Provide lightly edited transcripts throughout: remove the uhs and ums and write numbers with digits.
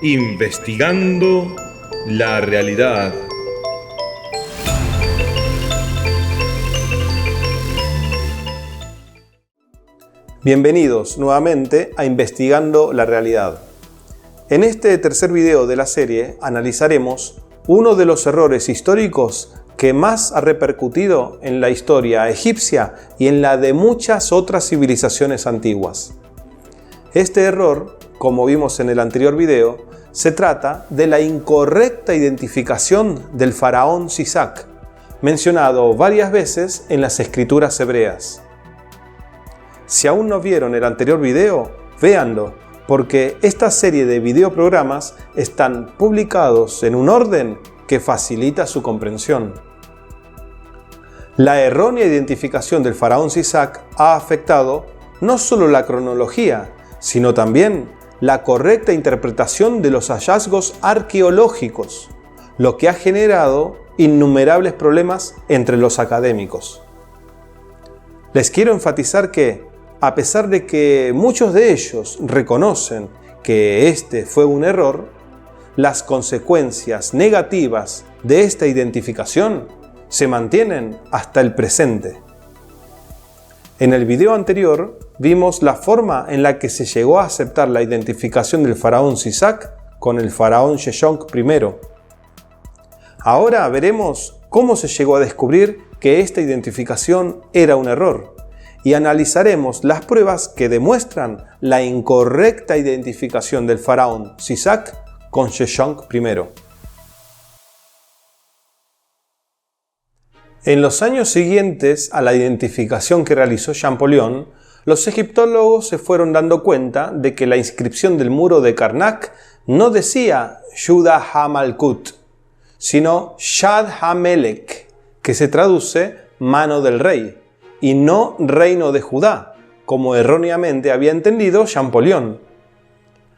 Investigando la realidad. Bienvenidos nuevamente a Investigando la realidad. En este tercer video de la serie analizaremos uno de los errores históricos que más ha repercutido en la historia egipcia y en la de muchas otras civilizaciones antiguas. Este error, como vimos en el anterior video, se trata de la incorrecta identificación del faraón Sisac, mencionado varias veces en las escrituras hebreas. Si aún no vieron el anterior video, véanlo, porque esta serie de videoprogramas están publicados en un orden que facilita su comprensión. La errónea identificación del faraón Sisac ha afectado no solo la cronología, sino también la correcta interpretación de los hallazgos arqueológicos, lo que ha generado innumerables problemas entre los académicos. Les quiero enfatizar que, a pesar de que muchos de ellos reconocen que este fue un error, las consecuencias negativas de esta identificación se mantienen hasta el presente. En el video anterior vimos la forma en la que se llegó a aceptar la identificación del faraón Sisac con el faraón Sheshonq I. Ahora veremos cómo se llegó a descubrir que esta identificación era un error y analizaremos las pruebas que demuestran la incorrecta identificación del faraón Sisac con Sheshonq I. En los años siguientes a la identificación que realizó Champollion, los egiptólogos se fueron dando cuenta de que la inscripción del muro de Karnak no decía Yuda HaMalkut, sino Shad HaMelech, que se traduce mano del rey, y no reino de Judá, como erróneamente había entendido Champollion.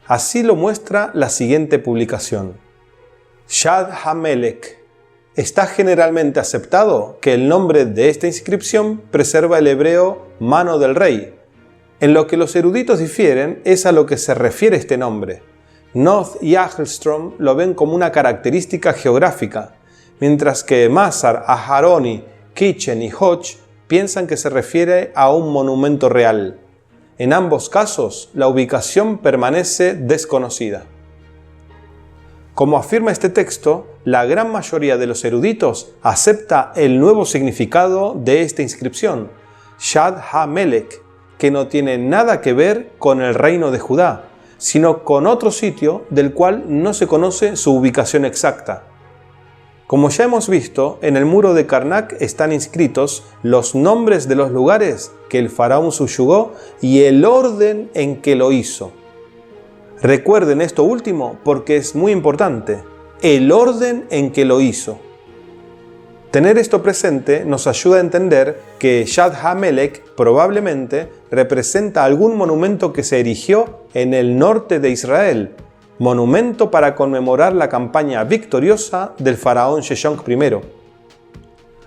Así lo muestra la siguiente publicación. Shad HaMelech. Está generalmente aceptado que el nombre de esta inscripción preserva el hebreo mano del rey. En lo que los eruditos difieren es a lo que se refiere este nombre. Noth y Ahlstrom lo ven como una característica geográfica, mientras que Mazar, Aharoni, Kitchen y Hodge piensan que se refiere a un monumento real. En ambos casos, la ubicación permanece desconocida. Como afirma este texto, la gran mayoría de los eruditos acepta el nuevo significado de esta inscripción, Shad HaMelech, que no tiene nada que ver con el reino de Judá, sino con otro sitio del cual no se conoce su ubicación exacta. Como ya hemos visto, en el muro de Karnak están inscritos los nombres de los lugares que el faraón subyugó y el orden en que lo hizo. Recuerden esto último porque es muy importante, el orden en que lo hizo. Tener esto presente nos ayuda a entender que Shad HaMelech probablemente representa algún monumento que se erigió en el norte de Israel, monumento para conmemorar la campaña victoriosa del faraón Sheshonq I.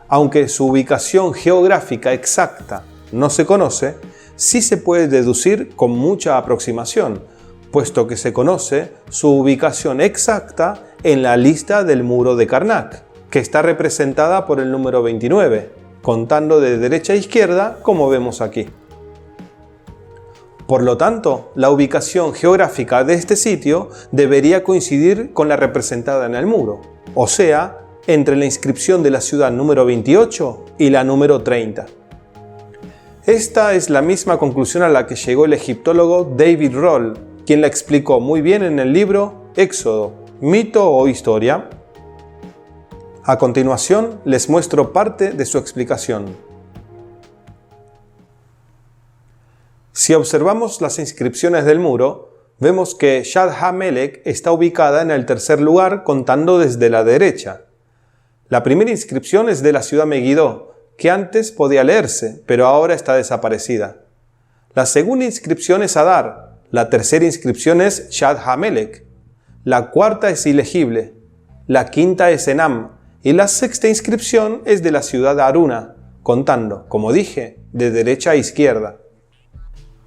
Aunque su ubicación geográfica exacta no se conoce, sí se puede deducir con mucha aproximación, puesto que se conoce su ubicación exacta en la lista del muro de Karnak, que está representada por el número 29, contando de derecha a izquierda como vemos aquí. Por lo tanto, la ubicación geográfica de este sitio debería coincidir con la representada en el muro, o sea, entre la inscripción de la ciudad número 28 y la número 30. Esta es la misma conclusión a la que llegó el egiptólogo David Rohl, quien la explicó muy bien en el libro Éxodo, mito o historia. A continuación les muestro parte de su explicación. Si observamos las inscripciones del muro, vemos que Shad HaMelech está ubicada en el tercer lugar contando desde la derecha. La primera inscripción es de la ciudad Megiddo, que antes podía leerse, pero ahora está desaparecida. La segunda inscripción es Adar, la tercera inscripción es Shad HaMelech, la cuarta es ilegible, la quinta es Enam y la sexta inscripción es de la ciudad de Aruna, contando, como dije, de derecha a izquierda.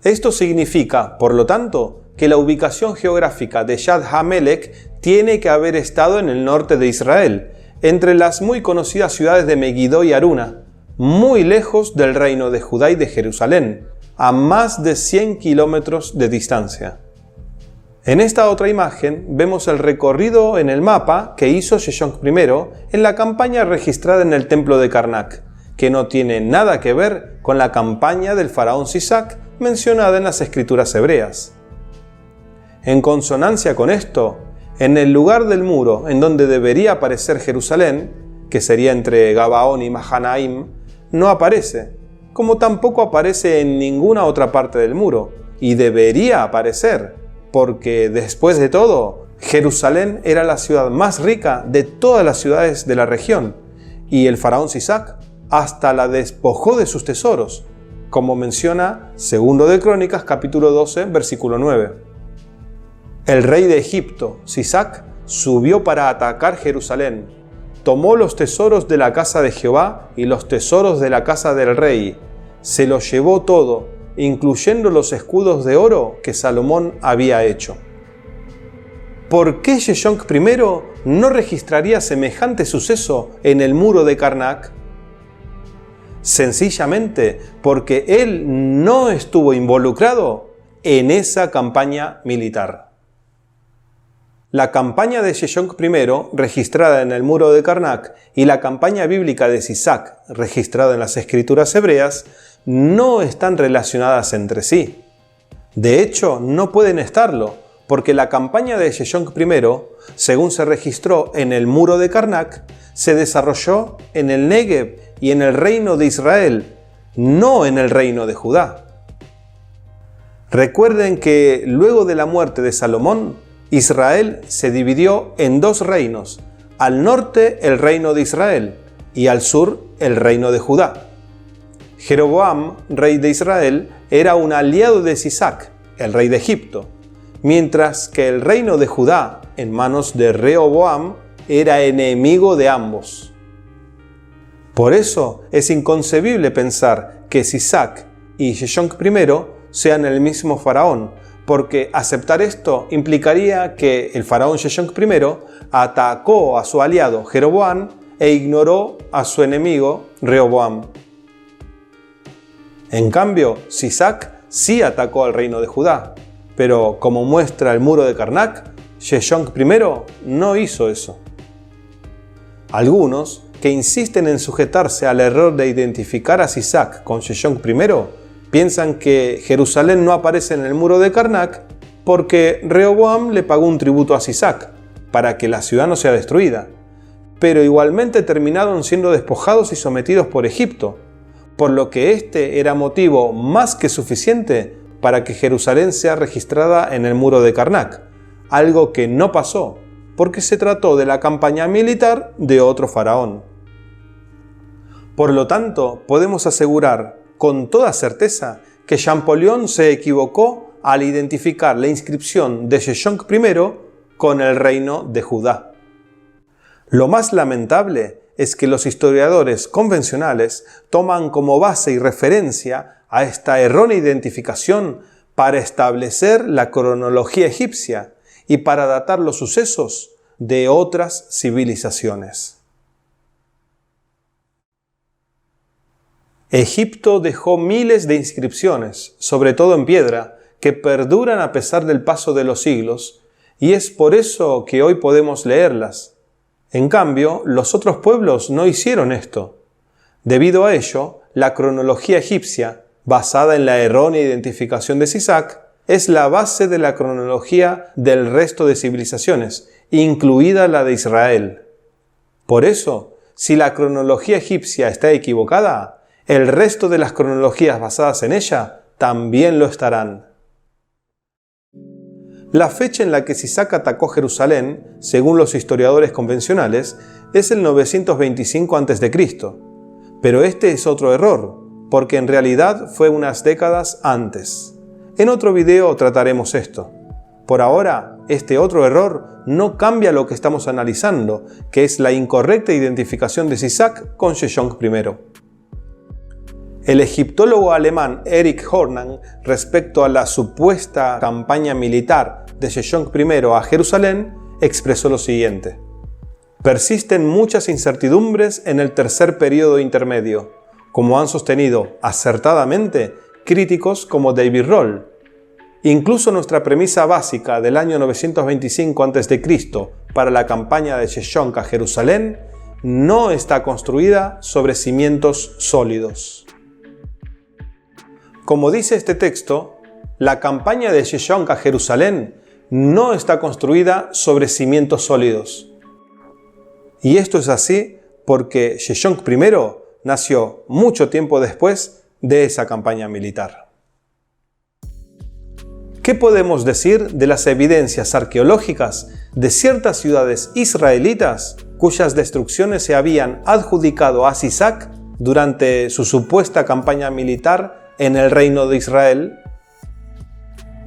Esto significa, por lo tanto, que la ubicación geográfica de Yad HaMelech tiene que haber estado en el norte de Israel, entre las muy conocidas ciudades de Megiddo y Aruna, muy lejos del reino de Judá y de Jerusalén, a más de 100 kilómetros de distancia. En esta otra imagen vemos el recorrido en el mapa que hizo Sheshonq I en la campaña registrada en el templo de Karnak, que no tiene nada que ver con la campaña del faraón Sisac mencionada en las escrituras hebreas. En consonancia con esto, en el lugar del muro en donde debería aparecer Jerusalén, que sería entre Gabaón y Mahanaim, no aparece, como tampoco aparece en ninguna otra parte del muro, y debería aparecer, porque después de todo, Jerusalén era la ciudad más rica de todas las ciudades de la región, y el faraón Sisac hasta la despojó de sus tesoros, como menciona 2 de Crónicas capítulo 12, versículo 9. El rey de Egipto, Sisac, subió para atacar Jerusalén, tomó los tesoros de la casa de Jehová y los tesoros de la casa del rey, se los llevó todo, incluyendo los escudos de oro que Salomón había hecho. ¿Por qué Sheshonq I no registraría semejante suceso en el muro de Karnak? Sencillamente porque él no estuvo involucrado en esa campaña militar. La campaña de Sheshonq I, registrada en el muro de Karnak, y la campaña bíblica de Sisac, registrada en las escrituras hebreas, no están relacionadas entre sí. De hecho, no pueden estarlo, porque la campaña de Sheshonq I, según se registró en el muro de Karnak, se desarrolló en el Negev y en el reino de Israel, no en el reino de Judá. Recuerden que luego de la muerte de Salomón, Israel se dividió en dos reinos, al norte el reino de Israel y al sur el reino de Judá. Jeroboam, rey de Israel, era un aliado de Sisac, el rey de Egipto, mientras que el reino de Judá, en manos de Rehoboam, era enemigo de ambos. Por eso es inconcebible pensar que Sisac y Sheshonq I sean el mismo faraón, porque aceptar esto implicaría que el faraón Sheshonq I atacó a su aliado Jeroboam e ignoró a su enemigo Rehoboam. En cambio, Sisac sí atacó al reino de Judá, pero como muestra el muro de Karnak, Sheshonq I no hizo eso. Algunos que insisten en sujetarse al error de identificar a Sisac con Sheshonq I piensan que Jerusalén no aparece en el muro de Karnak porque Rehoboam le pagó un tributo a Sisac para que la ciudad no sea destruida, pero igualmente terminaron siendo despojados y sometidos por Egipto, por lo que este era motivo más que suficiente para que Jerusalén sea registrada en el muro de Karnak, algo que no pasó porque se trató de la campaña militar de otro faraón. Por lo tanto, podemos asegurar con toda certeza que Champollion se equivocó al identificar la inscripción de Sheshonq I con el reino de Judá. Lo más lamentable es que los historiadores convencionales toman como base y referencia a esta errónea identificación para establecer la cronología egipcia y para datar los sucesos de otras civilizaciones. Egipto dejó miles de inscripciones, sobre todo en piedra, que perduran a pesar del paso de los siglos, y es por eso que hoy podemos leerlas. En cambio, los otros pueblos no hicieron esto. Debido a ello, la cronología egipcia, basada en la errónea identificación de Sisac, es la base de la cronología del resto de civilizaciones, incluida la de Israel. Por eso, si la cronología egipcia está equivocada, el resto de las cronologías basadas en ella también lo estarán. La fecha en la que Sisac atacó Jerusalén, según los historiadores convencionales, es el 925 a.C., pero este es otro error, porque en realidad fue unas décadas antes. En otro video trataremos esto. Por ahora, este otro error no cambia lo que estamos analizando, que es la incorrecta identificación de Sisac con Sheshonq I. El egiptólogo alemán Erich Hornang, respecto a la supuesta campaña militar de Sejong I a Jerusalén, expresó lo siguiente: persisten muchas incertidumbres en el tercer período intermedio, como han sostenido acertadamente críticos como David Rohl. Incluso nuestra premisa básica del año 925 a.C. para la campaña de Sejong a Jerusalén no está construida sobre cimientos sólidos. Como dice este texto, la campaña de Sejong a Jerusalén no está construida sobre cimientos sólidos. Y esto es así porque Sejong I nació mucho tiempo después de esa campaña militar. ¿Qué podemos decir de las evidencias arqueológicas de ciertas ciudades israelitas cuyas destrucciones se habían adjudicado a Sisac durante su supuesta campaña militar en el reino de Israel?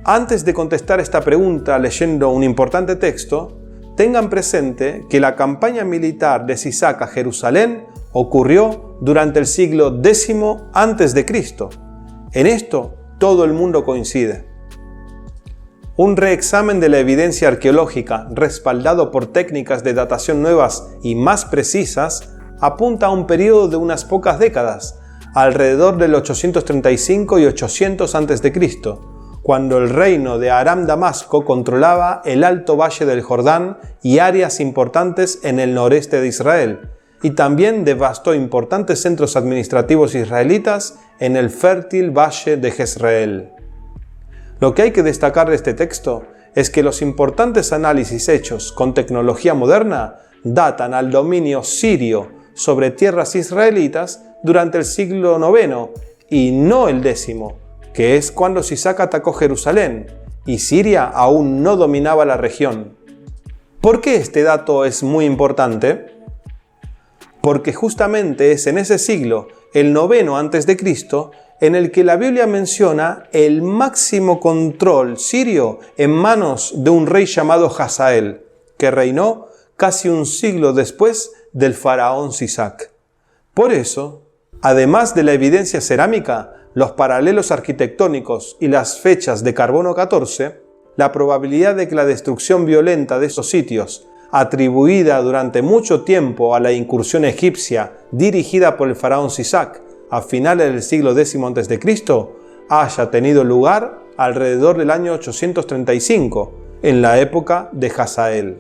Antes de contestar esta pregunta leyendo un importante texto, tengan presente que la campaña militar de Sisac a Jerusalén ocurrió durante el siglo X a.C. En esto todo el mundo coincide. Un reexamen de la evidencia arqueológica, respaldado por técnicas de datación nuevas y más precisas, apunta a un periodo de unas pocas décadas, alrededor del 835 y 800 a.C., cuando el reino de Aram-Damasco controlaba el alto valle del Jordán y áreas importantes en el noreste de Israel, y también devastó importantes centros administrativos israelitas en el fértil valle de Jezreel. Lo que hay que destacar de este texto es que los importantes análisis hechos con tecnología moderna datan al dominio sirio sobre tierras israelitas durante el siglo IX y no el X, que es cuando Sisac atacó Jerusalén y Siria aún no dominaba la región. ¿Por qué este dato es muy importante? Porque justamente es en ese siglo, el IX a.C., en el que la Biblia menciona el máximo control sirio en manos de un rey llamado Hazael, que reinó casi un siglo después del faraón Sisac. Por eso, además de la evidencia cerámica, los paralelos arquitectónicos y las fechas de carbono 14, la probabilidad de que la destrucción violenta de esos sitios, atribuida durante mucho tiempo a la incursión egipcia dirigida por el faraón Sisac a finales del siglo X a.C., haya tenido lugar alrededor del año 835, en la época de Hazael.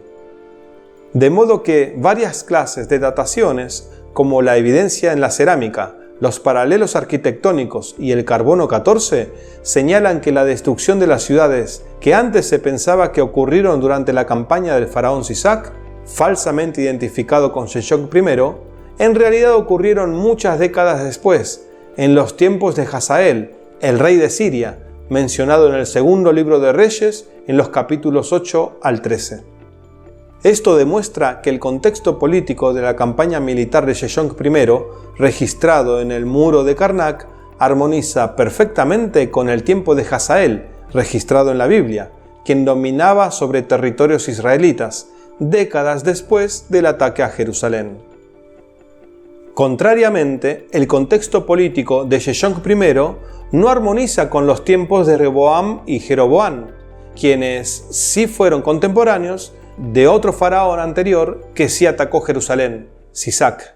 De modo que varias clases de dataciones, como la evidencia en la cerámica, los paralelos arquitectónicos y el carbono 14, señalan que la destrucción de las ciudades que antes se pensaba que ocurrieron durante la campaña del faraón Sisac, falsamente identificado con Sejong I, en realidad ocurrieron muchas décadas después, en los tiempos de Hazael, el rey de Siria, mencionado en el segundo libro de Reyes, en los capítulos 8 al 13. Esto demuestra que el contexto político de la campaña militar de Sejong I, registrado en el muro de Karnak, armoniza perfectamente con el tiempo de Hazael, registrado en la Biblia, quien dominaba sobre territorios israelitas, décadas después del ataque a Jerusalén. Contrariamente, el contexto político de Sejong I no armoniza con los tiempos de Rehoboam y Jeroboam, quienes sí fueron contemporáneos de otro faraón anterior que sí atacó Jerusalén, Sisac.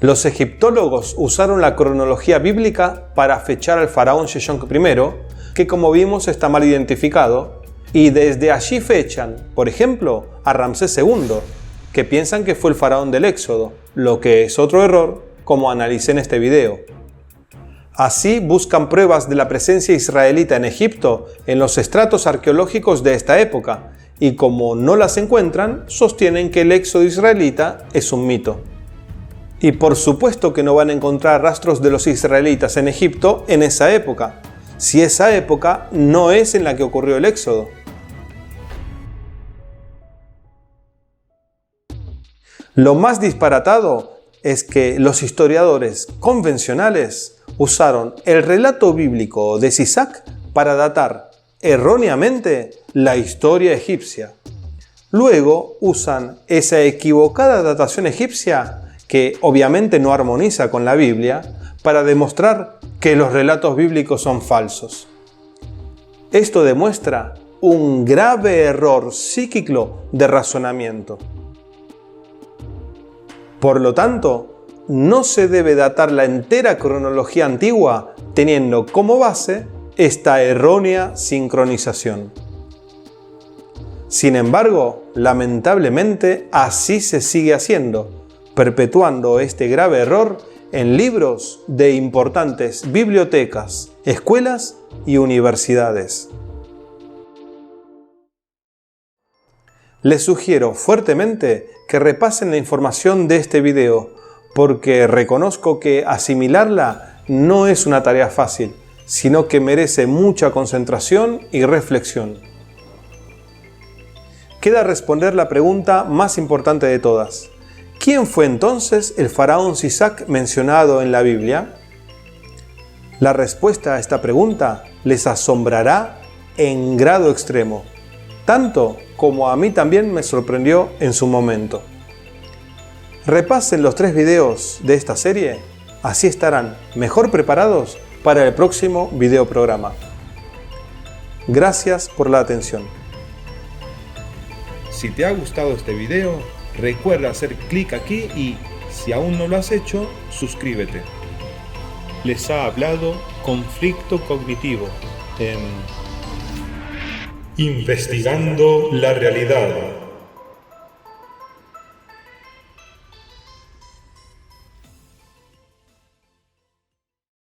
Los egiptólogos usaron la cronología bíblica para fechar al faraón Sejong I, que como vimos está mal identificado, y desde allí fechan, por ejemplo, a Ramsés II, que piensan que fue el faraón del Éxodo, lo que es otro error, como analicé en este video. Así buscan pruebas de la presencia israelita en Egipto en los estratos arqueológicos de esta época, y como no las encuentran, sostienen que el éxodo israelita es un mito. Y por supuesto que no van a encontrar rastros de los israelitas en Egipto en esa época, si esa época no es en la que ocurrió el éxodo. Lo más disparatado es que los historiadores convencionales usaron el relato bíblico de Sisac para datar erróneamente la historia egipcia. Luego usan esa equivocada datación egipcia que obviamente no armoniza con la Biblia, para demostrar que los relatos bíblicos son falsos. Esto demuestra un grave error psíquico de razonamiento. Por lo tanto, no se debe datar la entera cronología antigua teniendo como base esta errónea sincronización. Sin embargo, lamentablemente así se sigue haciendo, perpetuando este grave error en libros de importantes bibliotecas, escuelas y universidades. Les sugiero fuertemente que repasen la información de este video, porque reconozco que asimilarla no es una tarea fácil, sino que merece mucha concentración y reflexión. Queda responder la pregunta más importante de todas. ¿Quién fue entonces el faraón Sisac mencionado en la Biblia? La respuesta a esta pregunta les asombrará en grado extremo, tanto como a mí también me sorprendió en su momento. Repasen los 3 videos de esta serie, así estarán mejor preparados para el próximo video programa. Gracias por la atención. Si te ha gustado este video, recuerda hacer clic aquí y, si aún no lo has hecho, suscríbete. Les ha hablado Conflicto Cognitivo en Investigando la Realidad.